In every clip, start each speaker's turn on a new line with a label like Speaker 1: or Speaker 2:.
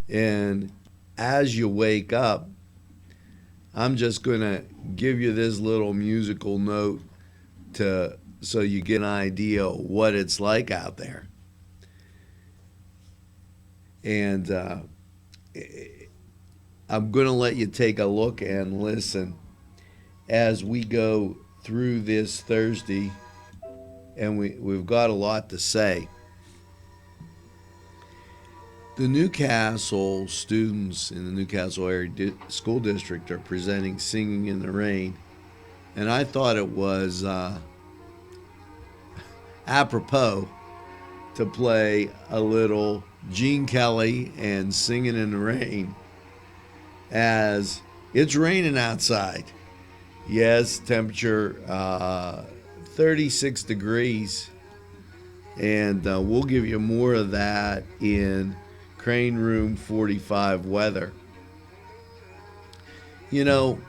Speaker 1: And as you wake up, I'm just going to give you this little musical note to so you get an idea what it's like out there. And I'm going to let you take a look and listen as we go through this Thursday, and we've got a lot to say. The Newcastle students in the Newcastle area school district are presenting Singing in the Rain, and I thought it was apropos to play a little Gene Kelly and Singing in the Rain as it's raining outside. Yes, temperature 36 degrees, and we'll give you more of that in Crane Room 45 weather. You know,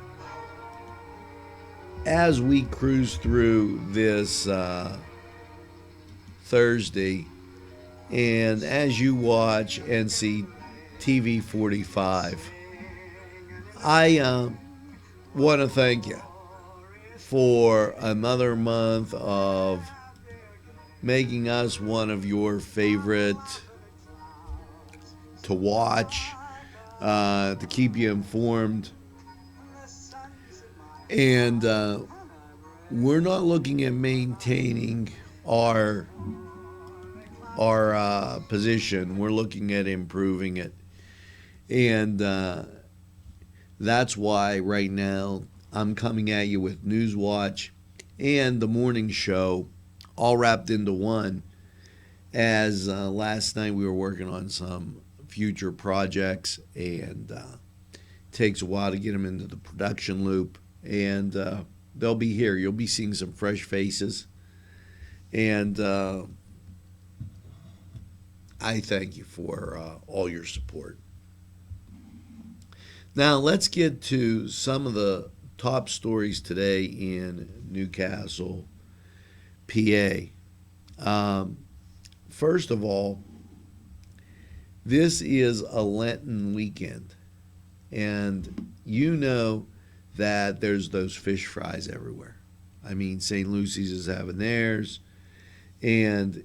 Speaker 1: as we cruise through this Thursday, and as you watch NCTV45, I want to thank you for another month of making us one of your favorite to watch, to keep you informed. And we're not looking at maintaining our position. We're looking at improving it. And that's why right now I'm coming at you with Newswatch and the morning show all wrapped into one. As last night we were working on some future projects, and it takes a while to get them into the production loop. And they'll be here. You'll be seeing some fresh faces. And I thank you for all your support. Now, let's get to some of the top stories today in Newcastle, PA. First of all, this is a Lenten weekend, and you know that there's those fish fries everywhere. I mean, St. Lucy's is having theirs, and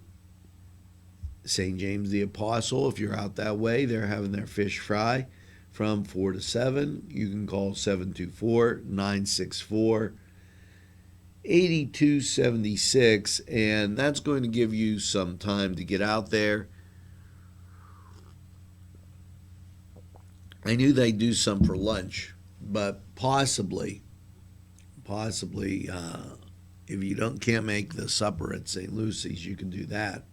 Speaker 1: St. James the Apostle, if you're out that way, they're having their fish fry from 4 to 7. You can call 724-964-8276, and that's going to give you some time to get out there. I knew they'd do some for lunch, but possibly, if you can't make the supper at St. Lucy's, you can do that.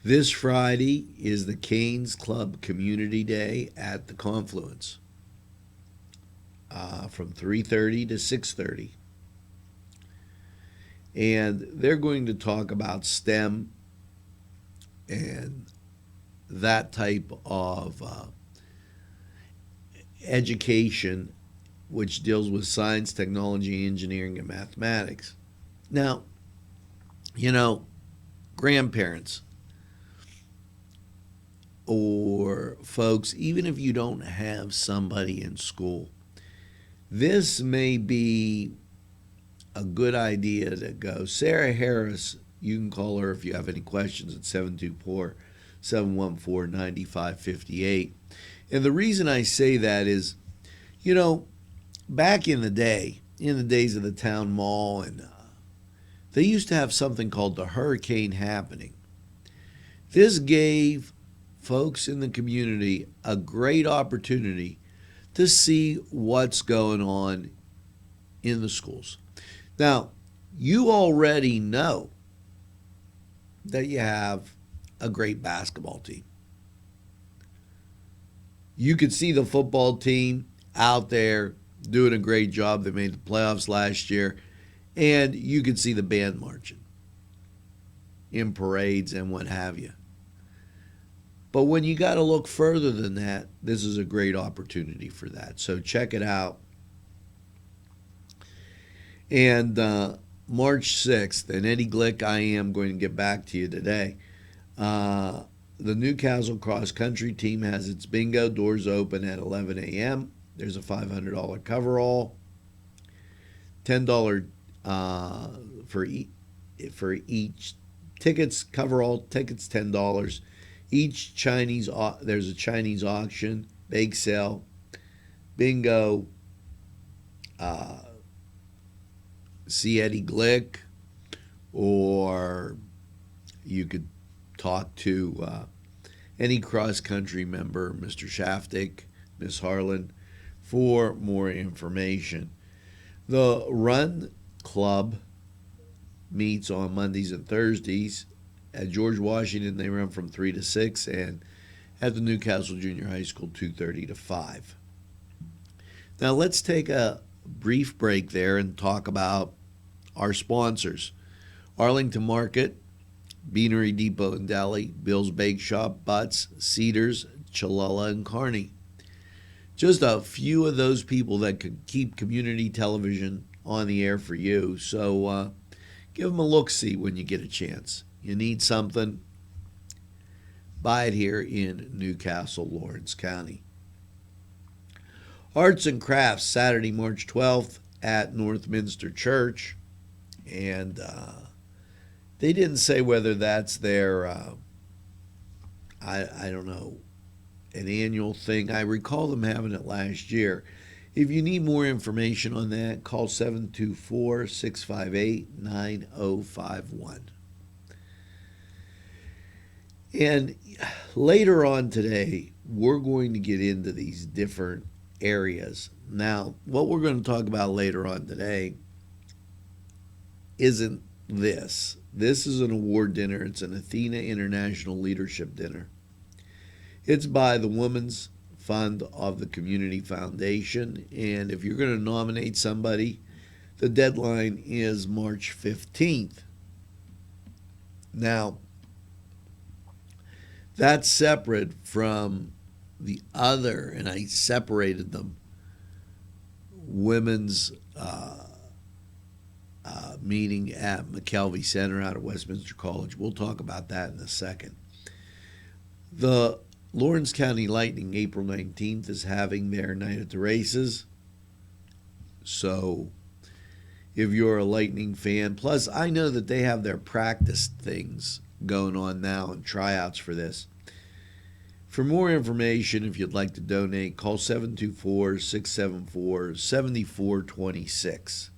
Speaker 1: This Friday is the Canes Club Community Day at the Confluence from 3:30 to 6:30. And they're going to talk about STEM and that type of education, which deals with science, technology, engineering, and mathematics. Now, grandparents or folks, even if you don't have somebody in school, this may be a good idea to go. Sarah Harris, you can call her if you have any questions at 724-714-9558. And the reason I say that is, back in the day, in the days of the town mall, and they used to have something called the Hurricane Happening. This gave folks in the community a great opportunity to see what's going on in the schools. Now, you already know that you have a great basketball team. You could see the football team out there doing a great job. They made the playoffs last year. And you could see the band marching in parades and what have you. But when you got to look further than that, this is a great opportunity for that. So check it out. And March 6th, and Eddie Glick, I am going to get back to you today. the Newcastle cross country team has its bingo. Doors open at 11 a.m. There's a $500 coverall, $10 for each tickets. Coverall tickets $10. Each Chinese there's a Chinese auction, bake sale, bingo. See Eddie Glick, or you could talk to any cross-country member, Mr. Shaftik, Miss Harlan, for more information. The Run Club meets on Mondays and Thursdays. At George Washington, they run from 3 to 6, and at the Newcastle Junior High School, 2:30 to 5. Now let's take a brief break there and talk about our sponsors. Arlington Market, Beanery Depot and Deli, Bill's Bake Shop, Butts, Cedars, Chilella, and Kearney. Just a few of those people that could keep community television on the air for you. So give them a look-see when you get a chance. You need something, buy it here in Newcastle, Lawrence County. Arts and Crafts, Saturday, March 12th at Northminster Church. And they didn't say whether that's their, I don't know, an annual thing. I recall them having it last year. If you need more information on that, call 724-658-9051. And later on today, we're going to get into these different areas. Now, what we're going to talk about later on today isn't this. This is an award dinner. It's an Athena International Leadership Dinner. It's by the Women's Fund of the Community Foundation. And if you're going to nominate somebody, the deadline is March 15th. Now, that's separate from the other, and I separated them, women's meeting at McKelvey Center out at Westminster College. We'll talk about that in a second. The Lawrence County Lightning, April 19th, is having their night at the races. So if you're a Lightning fan, plus I know that they have their practice things going on now and tryouts for this. For more information, if you'd like to donate, call 724-674-7426.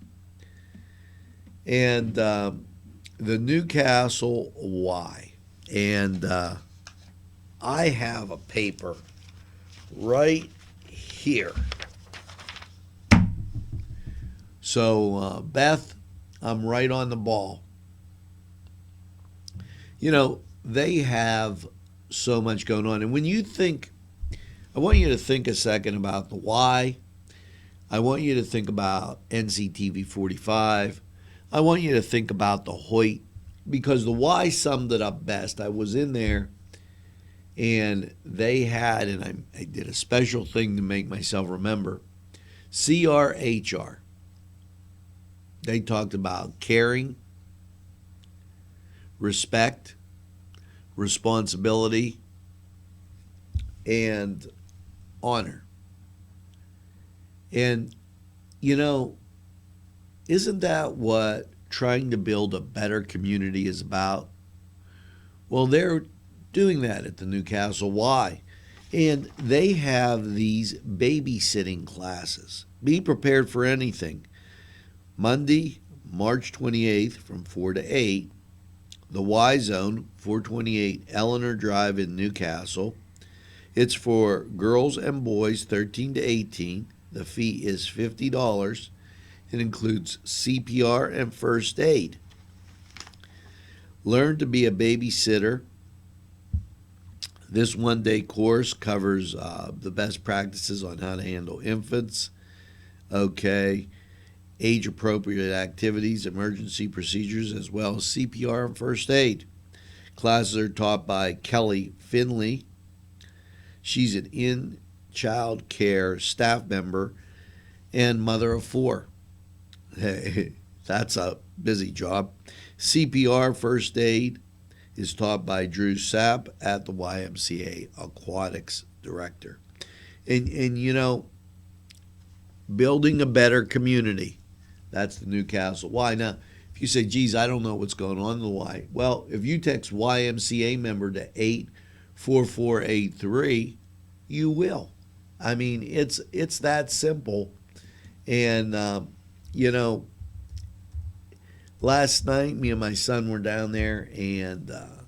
Speaker 1: And the Newcastle Y. And I have a paper right here. So, Beth, I'm right on the ball. You know, they have so much going on. And when you think, I want you to think a second about the Y. I want you to think about NCTV45. I want you to think about the Hoyt, because the Y summed it up best. I was in there, and they had, and I did a special thing to make myself remember, CRHR. They talked about caring, respect, responsibility, and honor. And, you know, isn't that what trying to build a better community is about? Well, they're doing that at the Newcastle Y. And they have these babysitting classes. Be prepared for anything. Monday, March 28th from 4 to 8, the Y Zone, 428 Eleanor Drive in Newcastle. It's for girls and boys 13 to 18. The fee is $50. It includes CPR and first aid. Learn to be a babysitter. This one-day course covers the best practices on how to handle infants. Okay. Age-appropriate activities, emergency procedures, as well as CPR and first aid. Classes are taught by Kelly Finley. She's an in-child care staff member and mother of 4. Hey, that's a busy job. CPR, first aid, is taught by Drew Sapp at the YMCA Aquatics Director. And you know, building a better community. That's the Newcastle Y. Now, if you say, geez, I don't know what's going on in the Y. Well, if you text YMCA member to 84483, you will. I mean, it's that simple. And, you know, last night, me and my son were down there, and a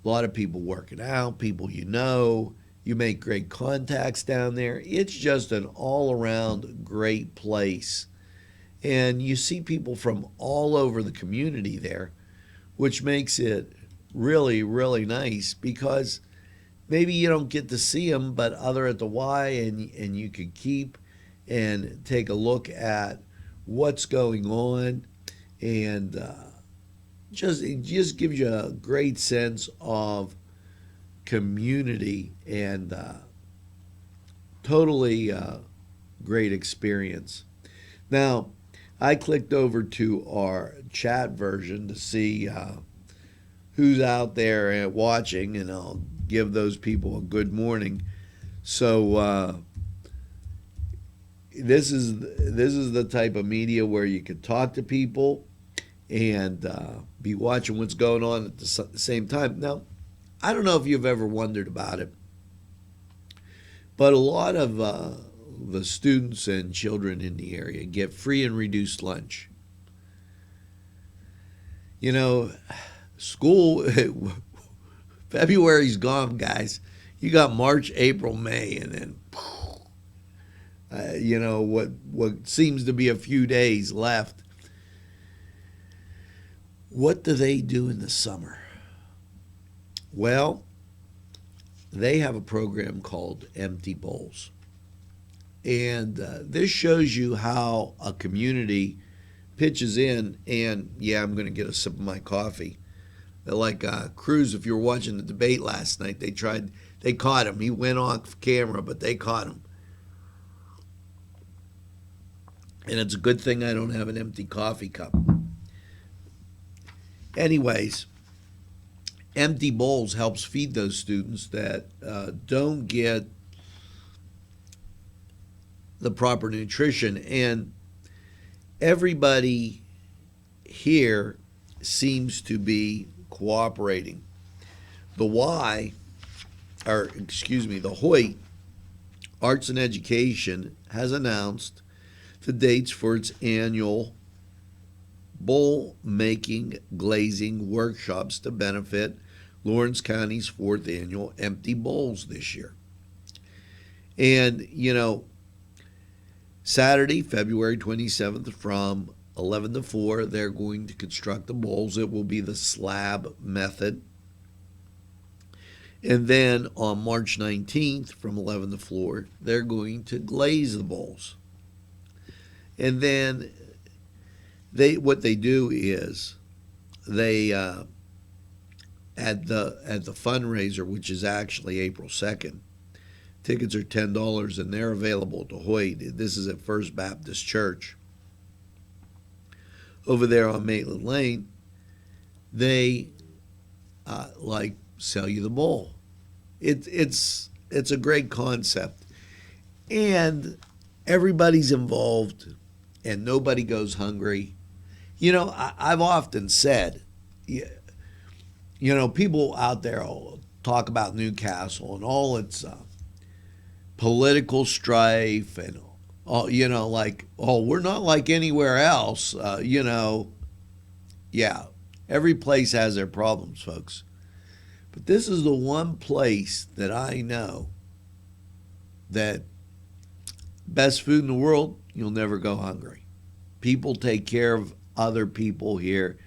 Speaker 1: lot of people working out, people you know. You make great contacts down there. It's just an all-around great place. And you see people from all over the community there, which makes it really, really nice because maybe you don't get to see them, but other at the Y, and you could keep and take a look at what's going on, and it just gives you a great sense of community and totally great experience. Now, I clicked over to our chat version to see who's out there watching, and I'll give those people a good morning. So this is the type of media where you could talk to people and be watching what's going on at the same time. Now, I don't know if you've ever wondered about it, but a lot of the students and children in the area get free and reduced lunch. You know, school, February's gone, guys. You got March, April, May, and then, you know, what seems to be a few days left. What do they do in the summer? Well, they have a program called Empty Bowls. And this shows you how a community pitches in. And yeah, I'm going to get a sip of my coffee. Like Cruz, if you were watching the debate last night, they caught him. He went off camera, but they caught him. And it's a good thing I don't have an empty coffee cup. Anyways, Empty Bowls helps feed those students that don't get the proper nutrition. And everybody here seems to be cooperating. The Hoyt Arts and Education has announced the dates for its annual bowl making glazing workshops to benefit Lawrence County's 4th annual Empty Bowls this year. And, you know, Saturday, February 27th from 11 to 4, they're going to construct the bowls. It will be the slab method. And then on March 19th from 11 to 4, they're going to glaze the bowls. And then what they do is they at the fundraiser, which is actually April 2nd, tickets are $10 and they're available at the Hoyt. This is at First Baptist Church over there on Maitland Lane. They sell you the bowl. It's a great concept, and everybody's involved, and nobody goes hungry. You know, I've often said, you know, people out there will talk about Newcastle and all its political strife and, you know, like, oh, we're not like anywhere else. You know, yeah, every place has their problems, folks. But this is the one place that I know that best food in the world, you'll never go hungry. People take care of other people here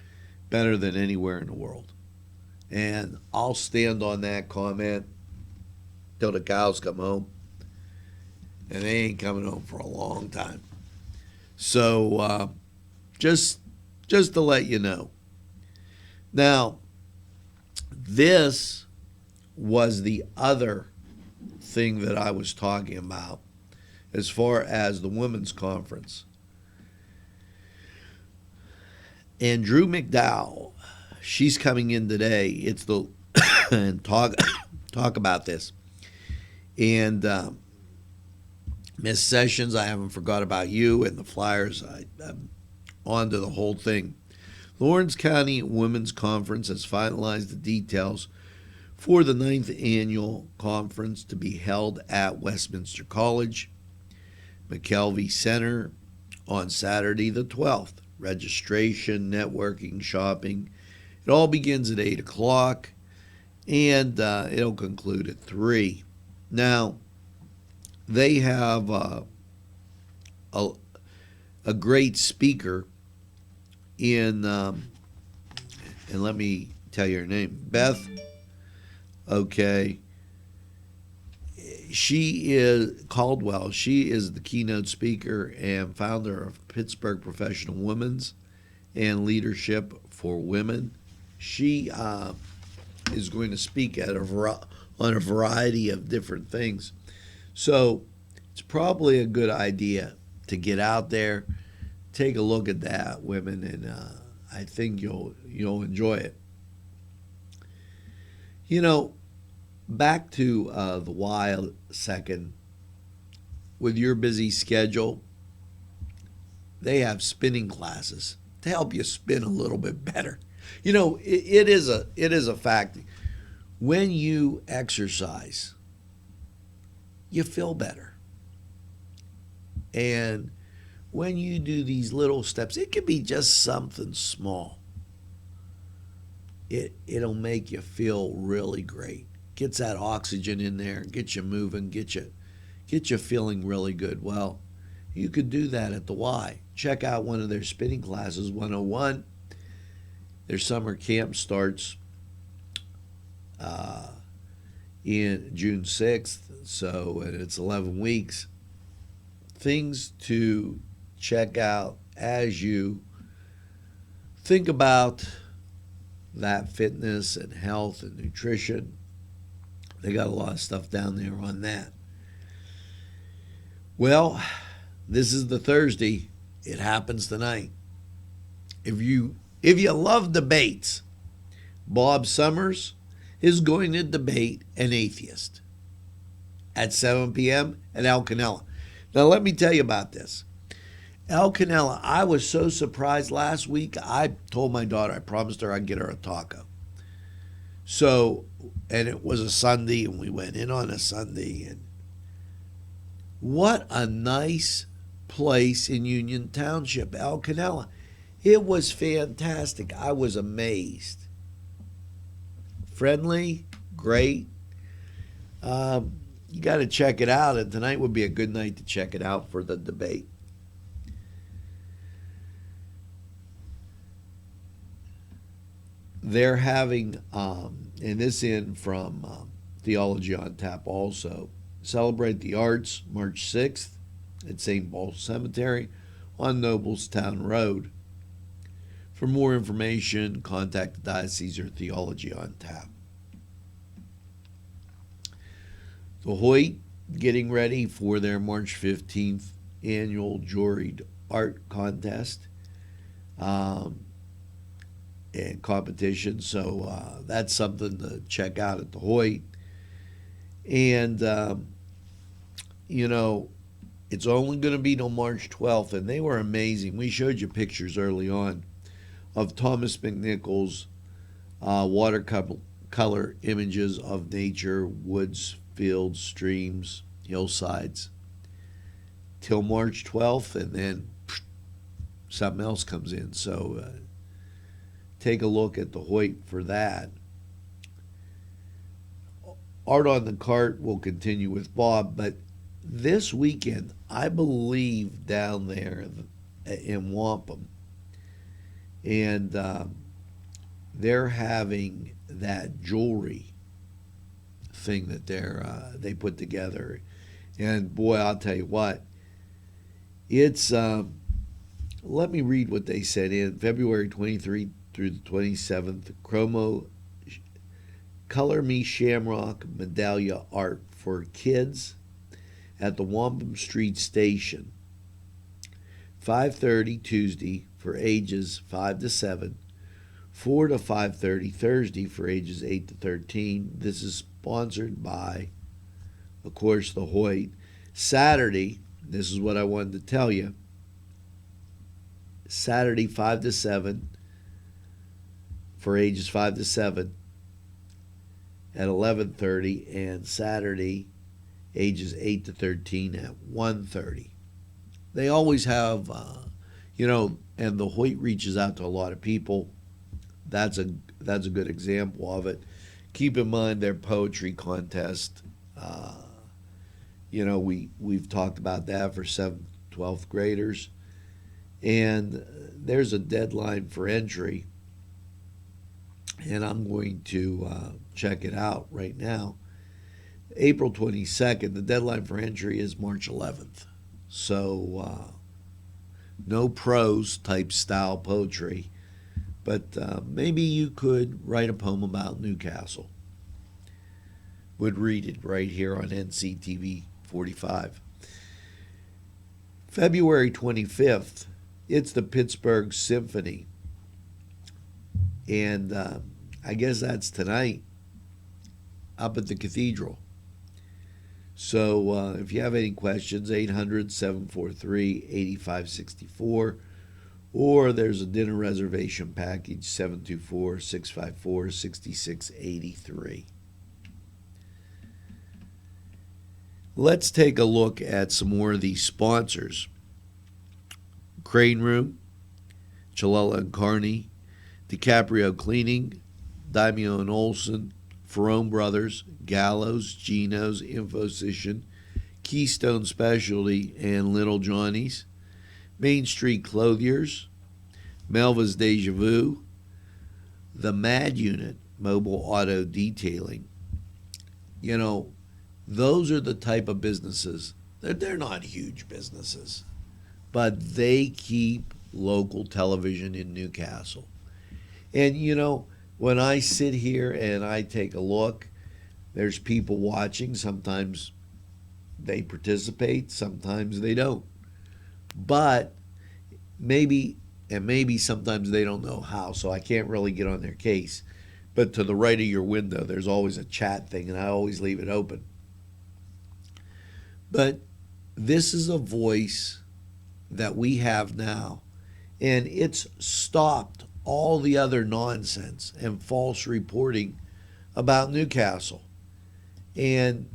Speaker 1: better than anywhere in the world. And I'll stand on that comment till the cows come home. And they ain't coming home for a long time. So just to let you know. Now, this was the other thing that I was talking about as far as the women's conference. And Drew McDowell she's coming in today. It's the and talk about this. And Miss Sessions, I haven't forgot about you and the Flyers. I'm on to the whole thing. Lawrence County Women's Conference has finalized the details for the 9th annual conference to be held at Westminster College, McKelvey Center on Saturday the 12th. Registration, networking, shopping, it all begins at 8 o'clock and it'll conclude at 3. Now, they have a great speaker in, and let me tell you her name, Beth. Okay. She is Caldwell. She is the keynote speaker and founder of Pittsburgh Professional Women's and Leadership for Women. She is going to speak at on a variety of different things. So it's probably a good idea to get out there, take a look at that, women, and I think you'll enjoy it. You know, back to the wild second. With your busy schedule, they have spinning classes to help you spin a little bit better. You know, it is a fact. When you exercise, you feel better. And when you do these little steps, it can be just something small. It'll make you feel really great. Gets that oxygen in there, gets you moving, get you feeling really good. Well, you could do that at the Y. Check out one of their spinning classes, 101. Their summer camp starts in June 6th, so it's 11 weeks. Things to check out as you think about that fitness and health and nutrition. They got a lot of stuff down there on that. Well, this is the Thursday. It happens tonight. If you love debates, Bob Summers is going to debate an atheist at 7 p.m. at El Canela. Now, let me tell you about this. El Canela, I was so surprised last week. I told my daughter, I promised her I'd get her a taco. So, and it was a Sunday, and we went in on a Sunday. And what a nice place in Union Township, El Canela. It was fantastic. I was amazed. Friendly, great. You got to check it out, and tonight would be a good night to check it out for the debate. They're having, and this in from Theology on Tap also, Celebrate the Arts, March 6th at St. Paul's Cemetery on Noblestown Road. For more information, contact the Diocese or Theology on Tap. The Hoyt getting ready for their March 15th annual juried art contest and competition. So that's something to check out at the Hoyt. And, it's only going to be till March 12th, and they were amazing. We showed you pictures early on of Thomas McNichol's watercolor images of nature, woods, fields, streams, hillsides, till March 12th, and then something else comes in. So take a look at the Hoyt for that. Art on the Cart will continue with Bob, but this weekend, I believe down there in Wampum, and they're having that jewelry thing that they put together, and boy, I'll tell you what, it's let me read what they said in February 23 through the 27th. Chromo Color Me Shamrock Medallia Art for kids at the Wampum Street Station, 5:30 Tuesday for ages 5 to 7. 4 to 5:30 Thursday for ages 8 to 13. This is sponsored by, of course, the Hoyt. Saturday, this is what I wanted to tell you. Saturday 5 to 7 for ages 5 to 7 at 11:30, and Saturday ages 8 to 13 at 1:30. They always have, and the Hoyt reaches out to a lot of people. That's a good example of it. Keep in mind their poetry contest. We've talked about that for 7th, 12th graders. And there's a deadline for entry. And I'm going to check it out right now. April 22nd, the deadline for entry is March 11th. So no prose type style poetry. But maybe you could write a poem about Newcastle. Would read it right here on NCTV45. February 25th, it's the Pittsburgh Symphony. And I guess that's tonight up at the cathedral. So if you have any questions, 800-743-8564. Or there's a dinner reservation package, 724-654-6683. Let's take a look at some more of these sponsors. Crane Room, Chalella and Carney, DiCaprio Cleaning, Daimio and Olson, Ferrone Brothers, Gallows, Geno's, Infocision, Keystone Specialty, and Little Johnny's, Main Street Clothiers, Melva's Deja Vu, the Mad Unit, Mobile Auto Detailing. Those are the type of businesses. They're not huge businesses, but they keep local television in Newcastle. And, when I sit here and I take a look, there's people watching. Sometimes they participate, sometimes they don't. But maybe sometimes they don't know how, so I can't really get on their case. But to the right of your window, there's always a chat thing, and I always leave it open. But this is a voice that we have now, and it's stopped all the other nonsense and false reporting about Newcastle. And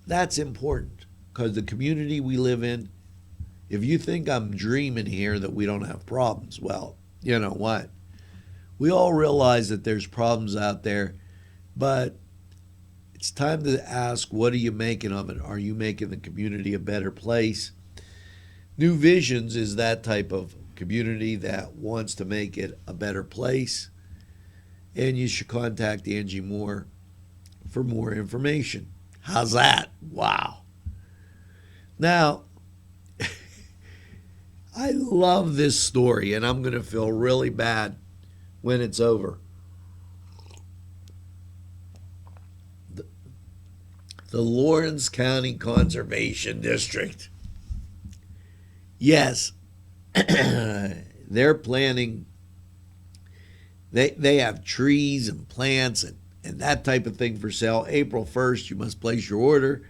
Speaker 1: that's important because the community we live in, if you think I'm dreaming here that we don't have problems, well, you know what? We all realize that there's problems out there, but it's time to ask, what are you making of it? Are you making the community a better place? New Visions is that type of community that wants to make it a better place. And you should contact Angie Moore for more information. How's that? Wow. Now, I love this story, and I'm going to feel really bad when it's over. The Lawrence County Conservation District. Yes, they're planning. They have trees and plants and that type of thing for sale. April 1st, you must place your order.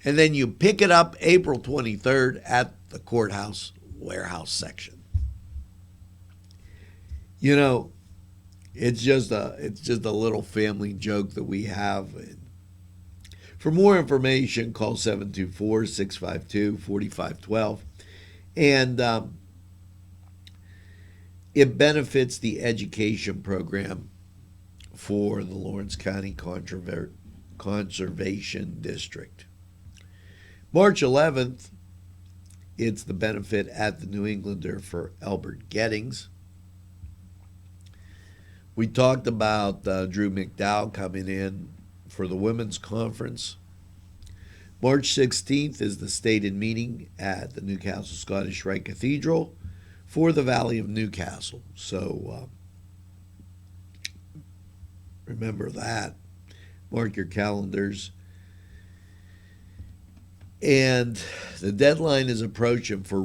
Speaker 1: And then you pick it up April 23rd at the courthouse warehouse section. It's just a little family joke that we have. For more information, call 724-652-4512. And it benefits the education program for the Lawrence County Conservation District. March 11th, it's the benefit at the New Englander for Albert Gettings. We talked about Drew McDowell coming in for the women's conference. March 16th is the stated meeting at the Newcastle Scottish Rite Cathedral for the Valley of Newcastle. So remember that. Mark your calendars. And the deadline is approaching for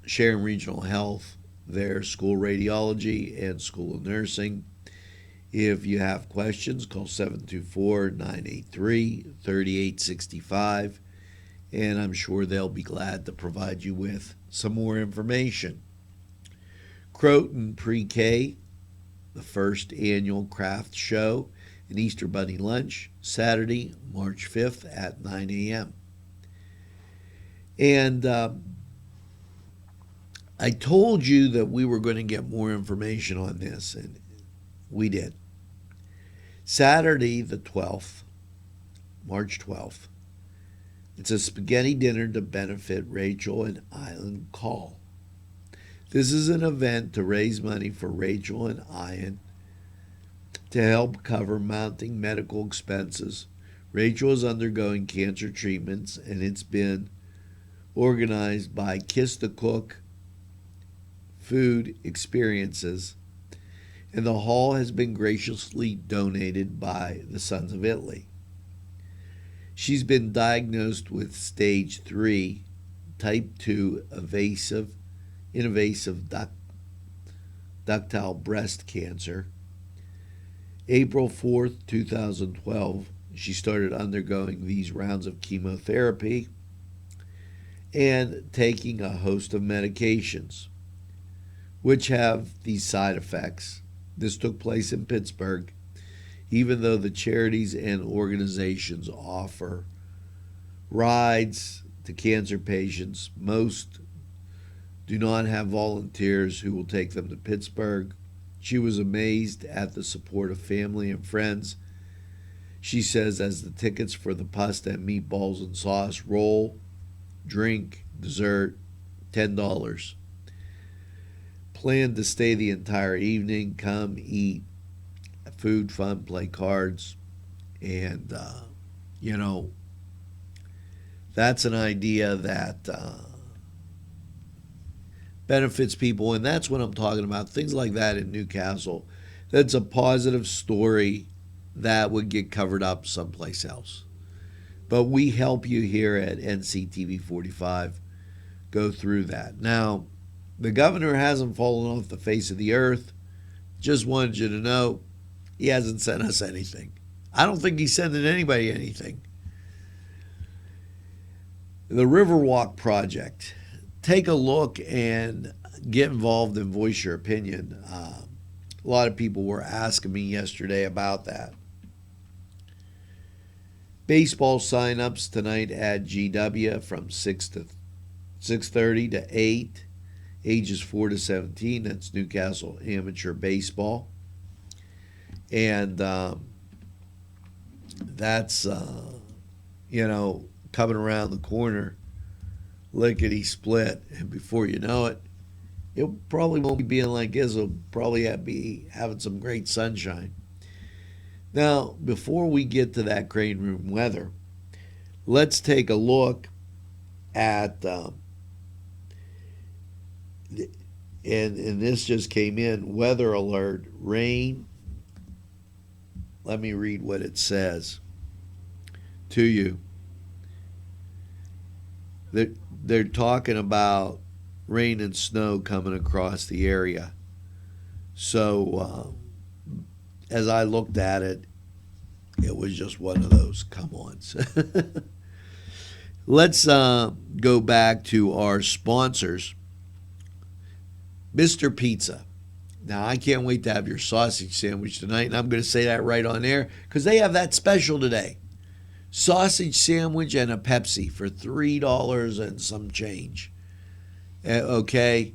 Speaker 1: sharing regional health their school radiology and school of nursing. If you have questions, call 724-983-3865, and I'm sure they'll be glad to provide you with some more information. Croton Pre-K, the first annual craft show and Easter Bunny Lunch, Saturday, March 5th at 9 a.m. And I told you that we were going to get more information on this, and we did. Saturday, the 12th, March 12th, it's a spaghetti dinner to benefit Rachel and Ian Call. This is an event to raise money for Rachel and Ian to help cover mounting medical expenses. Rachel is undergoing cancer treatments, and it's been organized by Kiss the Cook Food Experiences, and the hall has been graciously donated by the Sons of Italy. She's been diagnosed with stage 3, type 2 invasive ductal breast cancer. April 4th, 2012, she started undergoing these rounds of chemotherapy and taking a host of medications, which have these side effects. This took place in Pittsburgh. Even though the charities and organizations offer rides to cancer patients, most do not have volunteers who will take them to Pittsburgh. She was amazed at the support of family and friends. She says, as the tickets for the pasta and meatballs and sauce, roll, drink, dessert, $10. Plan to stay the entire evening, come eat, food, fun, play cards, and, that's an idea that benefits people, and that's what I'm talking about. Things like that in Newcastle. That's a positive story that would get covered up someplace else. But we help you here at NCTV45 go through that. Now, the governor hasn't fallen off the face of the earth. Just wanted you to know he hasn't sent us anything. I don't think he's sending anybody anything. The Riverwalk Project. Take a look and get involved and voice your opinion. A lot of people were asking me yesterday about that. Baseball sign-ups tonight at GW from 6:30 to 8, ages 4 to 17. That's Newcastle Amateur Baseball. And that's, coming around the corner, lickety-split. And before you know it, it probably won't be being like this. It'll probably be having some great sunshine. Now, before we get to that crane room weather, let's take a look at, and this just came in, weather alert, rain. Let me read what it says to you. They're talking about rain and snow coming across the area. So as I looked at it, it was just one of those come-ons. Let's go back to our sponsors. Mr. Pizza. Now, I can't wait to have your sausage sandwich tonight, and I'm going to say that right on air because they have that special today. Sausage sandwich and a Pepsi for $3 and some change. Okay?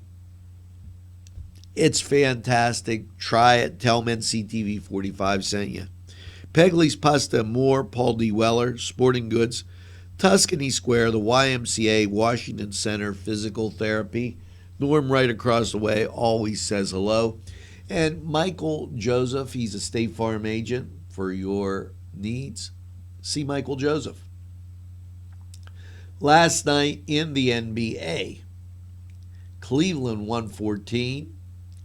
Speaker 1: It's fantastic. Try it. Tell them NCTV45 sent you. Pegley's Pasta and More, Paul D. Weller, Sporting Goods, Tuscany Square, the YMCA, Washington Center, Physical Therapy. Norm right across the way always says hello. And Michael Joseph, he's a State Farm agent for your needs. See Michael Joseph. Last night in the NBA, Cleveland 114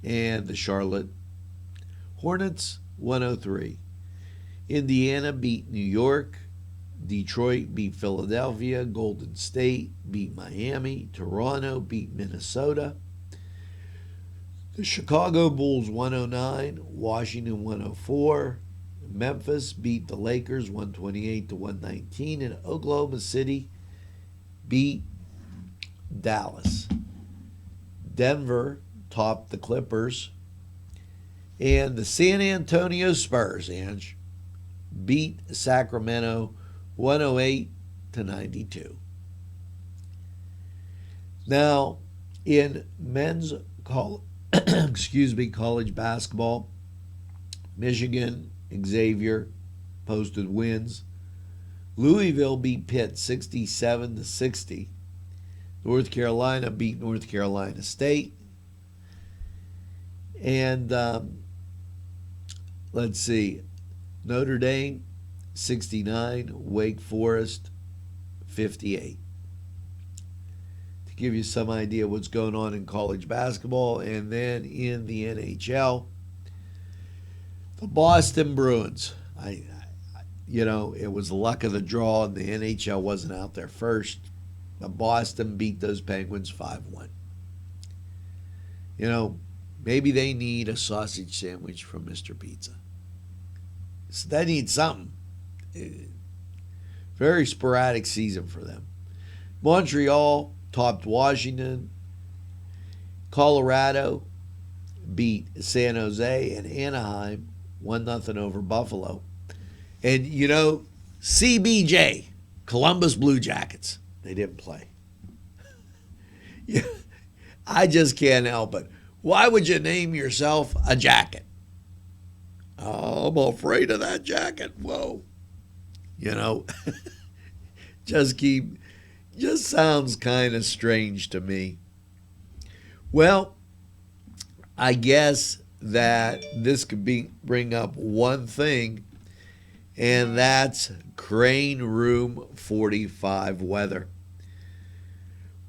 Speaker 1: and the Charlotte Hornets 103. Indiana beat New York. Detroit beat Philadelphia. Golden State beat Miami. Toronto beat Minnesota. The Chicago Bulls 109, Washington 104. Memphis beat the Lakers 128 to 119, and Oklahoma City beat Dallas. Denver topped the Clippers, and the San Antonio Spurs, Ange, beat Sacramento 108 to 92. Now, in men's college basketball, Michigan Xavier posted wins. Louisville beat Pitt 67 to 60. North Carolina beat North Carolina State. And let's see, Notre Dame 69, Wake Forest 58. To give you some idea what's going on in college basketball. And then in the NHL, the Boston Bruins. It was the luck of the draw, and the NHL wasn't out there first. But Boston beat those Penguins 5-1. Maybe they need a sausage sandwich from Mr. Pizza. So they need something. Very sporadic season for them. Montreal topped Washington. Colorado beat San Jose, and Anaheim 1-0 over Buffalo. And, CBJ, Columbus Blue Jackets, they didn't play. Yeah, I just can't help it. Why would you name yourself a jacket? I'm afraid of that jacket. Whoa. Just sounds kind of strange to me. Well, I guess that this could bring up one thing, and that's Crane Room 45 weather.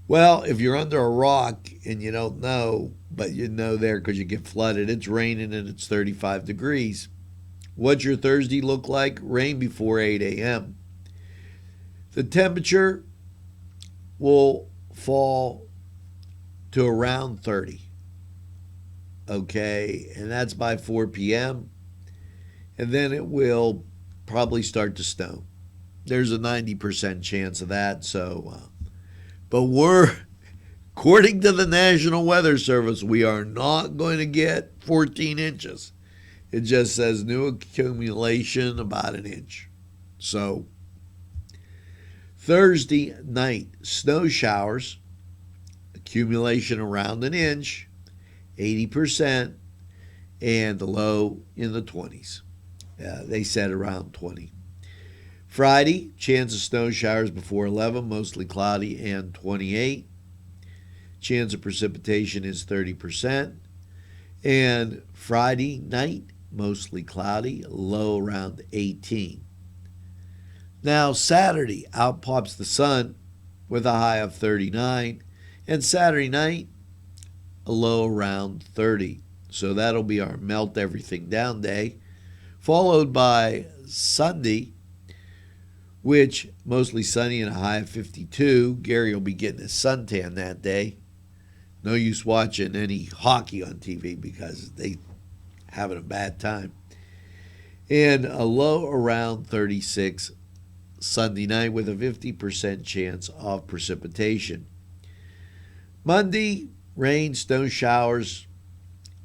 Speaker 1: Well, if you're under a rock and you don't know, but you know there because you get flooded, it's raining and it's 35 degrees. What's your Thursday look like? Rain before 8 a.m. The temperature will fall to around 30. Okay, and that's by 4 p.m. And then it will probably start to snow. There's a 90% chance of that. But according to the National Weather Service, we are not going to get 14 inches. It just says new accumulation about an inch. So Thursday night, snow showers, accumulation around an inch, 80%, and the low in the 20s. They said around 20. Friday, chance of snow showers before 11, mostly cloudy, and 28. Chance of precipitation is 30%. And Friday night, mostly cloudy, low around 18. Now Saturday, out pops the sun with a high of 39. And Saturday night, a low around 30. So that'll be our melt everything down day. Followed by Sunday, which mostly sunny and a high of 52. Gary will be getting his suntan that day. No use watching any hockey on TV because they having a bad time. And a low around 36 Sunday night with a 50% chance of precipitation. Monday, rain, snow showers.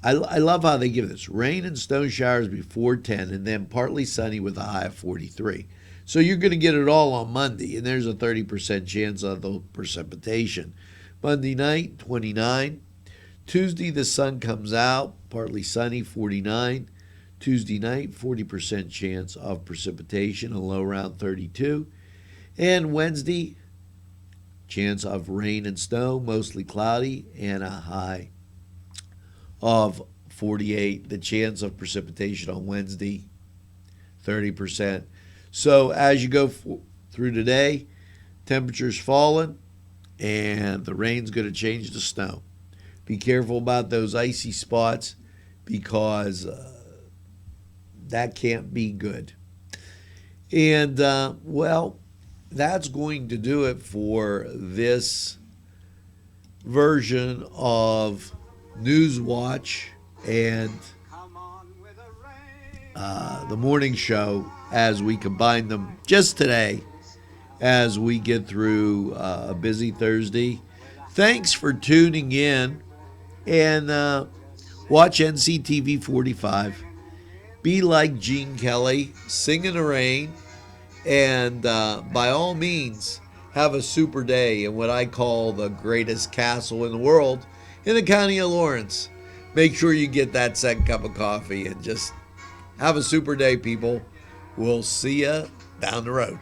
Speaker 1: I love how they give this. Rain and snow showers before 10 and then partly sunny with a high of 43. So you're going to get it all on Monday, and there's a 30% chance of the precipitation. Monday night, 29. Tuesday, the sun comes out, partly sunny, 49. Tuesday night, 40% chance of precipitation, a low around 32. And Wednesday, chance of rain and snow, mostly cloudy, and a high of 48. The chance of precipitation on Wednesday, 30%. So as you go through today, temperature's falling, and the rain's going to change to snow. Be careful about those icy spots because that can't be good. And, that's going to do it for this version of News Watch and the morning show as we combine them just today as we get through a busy Thursday. Thanks for tuning in and watch NCTV 45. Be like Gene Kelly, sing in the rain, and by all means, have a super day in what I call the greatest castle in the world in the county of Lawrence. Make sure you get that second cup of coffee and just have a super day, people. We'll see you down the road.